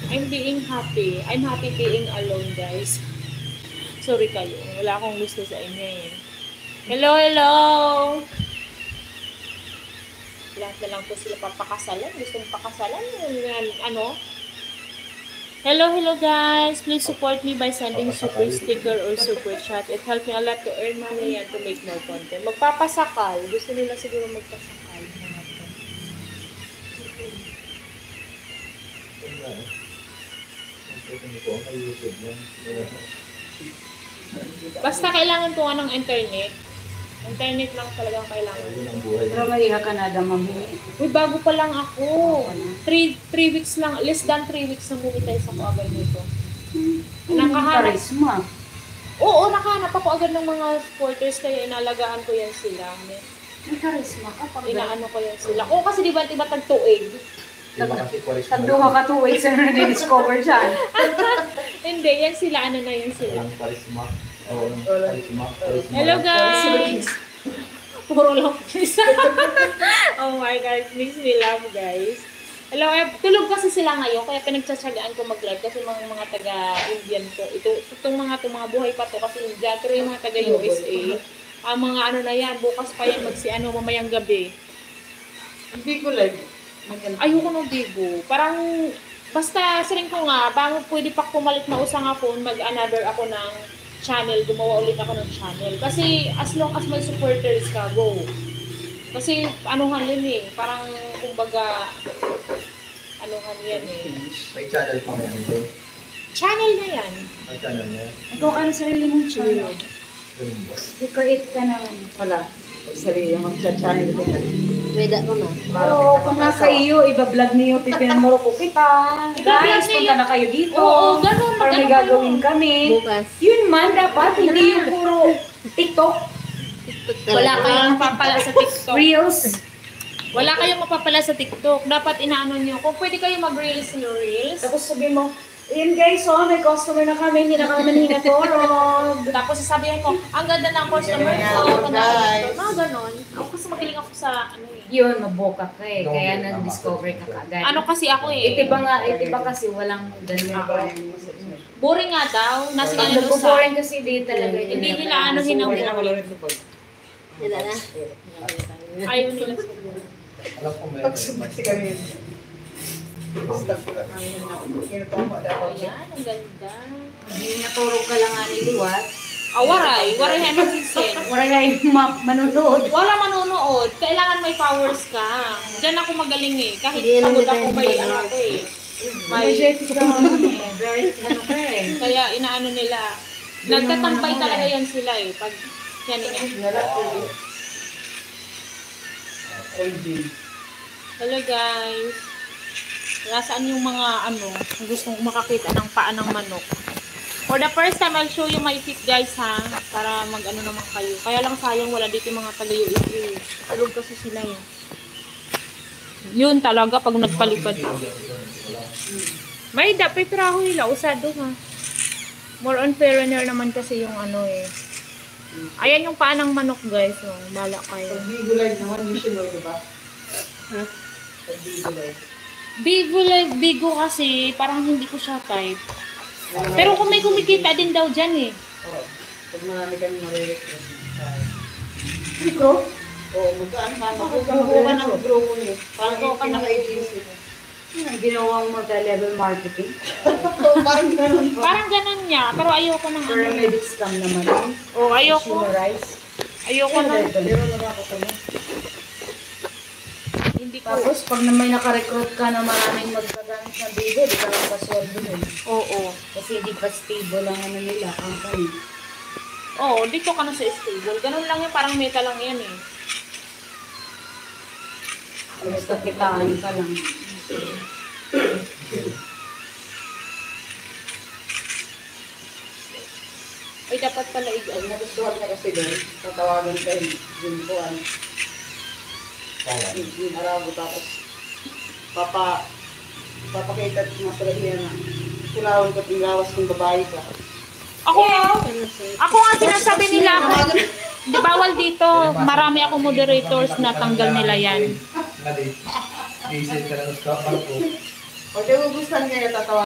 I'm being happy. I'm happy being alone, guys. Sorry kayo. Wala akong gusto sa inyo eh. Hello, hello! Lahat na lang po sila papakasalan. Gusto mong pakasalan? Ano? Hello, hello guys! Please support me by sending super sticker or super chat. It helps me a lot to earn money and to make more content. Magpapasakal. Gusto nila siguro magpasakal. Basta kailangan ko ng internet. Internet lang talagang kailangan. Pero mahiha ka na mami. Uy, bago pa lang ako. 3 weeks lang, less than 3 weeks na monetize ako agad nito. Nakahanap. Karisma. Oo, nakahanap ako agad ng mga supporters kaya inalagaan ko yan sila. May karisma ka pag Inaano ko yan sila. Oo, kasi di ba tag-tuig? Tagduha ka 2 weeks na na-discover dyan. Hindi, yan sila. Ano na yan sila? Karisma. Hello guys! Puro lang isa. Oh my God, makes me laugh guys. Hello, tulog kasi sila ngayon kaya pinagtsatsagaan ko mag-live kasi mga taga-Indian ko. Itong mga buhay pa to kasi India, pero yung mga taga-USA, ang mga ano na yan, bukas pa yan mamayang gabi. Hindi ko live. Ayoko ng bigo. Parang, basta saring ko nga, bago pwede pa kumalit na usang ako, mag-another ako ng channel, gumawa ulit ako ng channel. Kasi as long as may supporters ka, go. Kasi anuhan yun eh, parang kumbaga, anuhan yan eh. May channel pa yan ito. Channel na yan. May channel na yan. Ikaw ka na sarili mong channel. Ganun ba? I-create ka naman pala. Sarili mong channel. Weda ko na. Oo, kung nasa iyo, iba-vlog niyo, pipinamuro ko kita. Guys, punta na kayo dito. Oo, ganun. Para may gagawin kami. Bukas. Yun man, dapat, hindi yung puro TikTok. Wala kayong mapapala sa TikTok. Reels. Wala kayong mapapala sa TikTok. Dapat inaano nyo. Kung pwede kayo mag-reels no reels. Tapos sabihin mo, yun guys, oh, may customer na kami, hindi na kami hinatorog. Tapos sasabihin mo, ang ganda ng customer ko. Mga ganon. Ako kasi magaling ako sa ano eh. Yun, maboka ka eh, kaya na-discover ka kagad. Ano kasi ako eh. Itiba kasi walang ganyan. Boring nga daw. Nasa ganyan sa... Nagpo-boring kasi di talaga. Hindi nila ano hinang Wala na. ayaw nila. Alam ko meron. Ayan, ang ganda. Hindi naturog ka lang nga niliwat. Waray. Waray yan ang sisin. Wala nga yung manunood. Wala manonood. Kailangan may powers ka. Diyan ako magaling eh. Kahit Hindi pagod naman ako tayo may magaling. ano ako eh. Energetic ka naman eh. Very ano ka eh. Kaya inaano nila. Nagtatampay talaga yan sila eh. Pag yan Hello guys. Nasaan yung mga ano, gustong makakita ng paa ng manok. For the first time, I'll show you my feet guys ha. Para mag-ano naman kayo. Kaya lang sayang wala dito yung mga taga-USA. Tulog kasi sila eh. Yun talaga pag nagpalipad. May piraho nila. Usado ha. More on foreigner naman kasi yung ano eh. Ayan yung paa ng manok guys. So, bala kayo. Bigo live naman, usually, diba? Ha? Bigo live. Bigo kasi parang hindi ko siya type. Pero kung may kumikita din daw dyan eh. Pag marami kami marirecord. Bro? Oo, magkaan ka. Magkukuha ng bro mo eh. Parang ikaw ka naka-agency. Ginawa mo level marketing. Parang ganun pa. Parang ganun niya. Pero ayoko ng ano. Pyramid scam naman. Oh, ayoko. Ayoko na. Hindi ko. Tapos, pag may naka-recruit ka na maraming magkagamit na bigo, di ka lang pasweldo nun. Oo. Kasi di pa stable lang ano nila, company. Oo, dito ka na sa stable. Ganun lang yan. Parang meta lang yan eh. Basta kitaan ka lang. Ay, dapat pala Pag nagustuhan ka kasi doon, tatawagan ka yung buwan. Yung arabo tapos papakita at masalag niya na sulawan ko yung gawas ng babae ka. Ako nga sinasabi nila, di bawal dito. Marami akong moderators na tanggal nila yan. Diesel ka na sa kapal ko. Pag nagugustuhan niya, tatawagan.